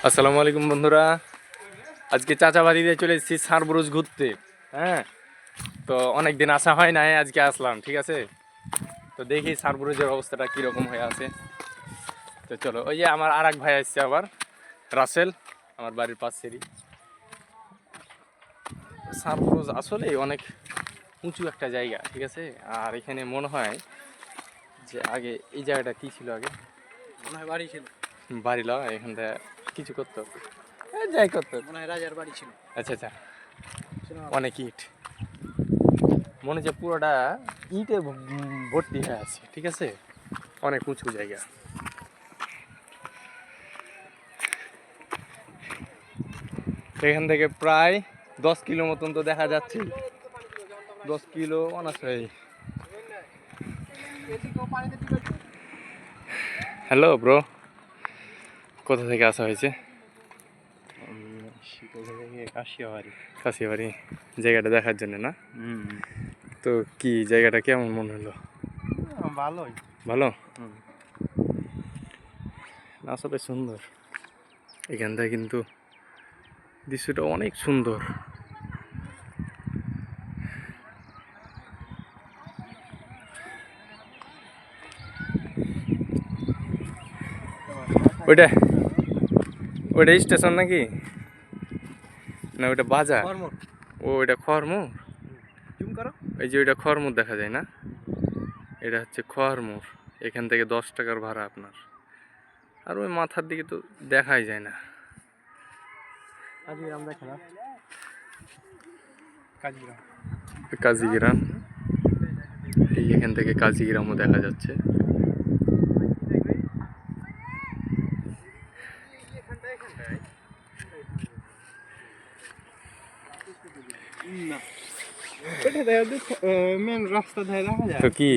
আসসালামু আলাইকুম বন্ধুরা, আজকে চাচা বাড়িতে চলে এসেছি সারবরুজ ঘুরতে। হ্যাঁ, তো অনেক দিন আসা হয় না, আজকে আসলাম। ঠিক আছে, তো দেখি সারবরুজের অবস্থাটা কীরকম হয়ে আছে। তো চলো, ওই যে আমার আর এক ভাই আসছে আবার, রাসেল, আমার বাড়ির পাশেরই। সারবরুজ আসলে অনেক উঁচু একটা জায়গা, ঠিক আছে। আর এখানে মনে হয় যে আগে এই জায়গাটা কী ছিল, আগে মনে হয় বাড়ি ছিল। বাড়ি ল এখানটা কিছু করতো, যাই করতো, মনে হয় রাজার বাড়ি ছিল। আচ্ছা আচ্ছা, অনেক ইট, মনে হচ্ছে পুরোটা ইটে ভর্তি হয়ে আছে। ঠিক আছে, অনেক উঁচু জায়গা। এখান থেকে প্রায় 10 কিলো মতন তো দেখা যাচ্ছে, 10 কিলো অনাসই। হ্যালো ব্রো, কোথা থেকে আসা হয়েছে? কাশিয়াবাড়ি, জায়গাটা দেখার জন্য না? তো কি জায়গাটা কেমন মনে হলো? ভালোই। ভালো, আসলে সুন্দর। এখানটা কিন্তু দৃশ্যটা অনেক সুন্দর। ওইটা ওইটা স্টেশন নাকি, না ওইটা বাজার? ও ওইটা খড়মোড়। এই যে ওইটা খড়মোড় দেখা যায় না, এটা হচ্ছে খড়মোড়। এখান থেকে 10 টাকার ভাড়া আপনার। আর ওই মাথার দিকে তো দেখাই যায় না। কাজিগ্রাম, এই এখান থেকে কাজিগ্রামও দেখা যাচ্ছে। মেন রাস্তা দেখা যায় তো কি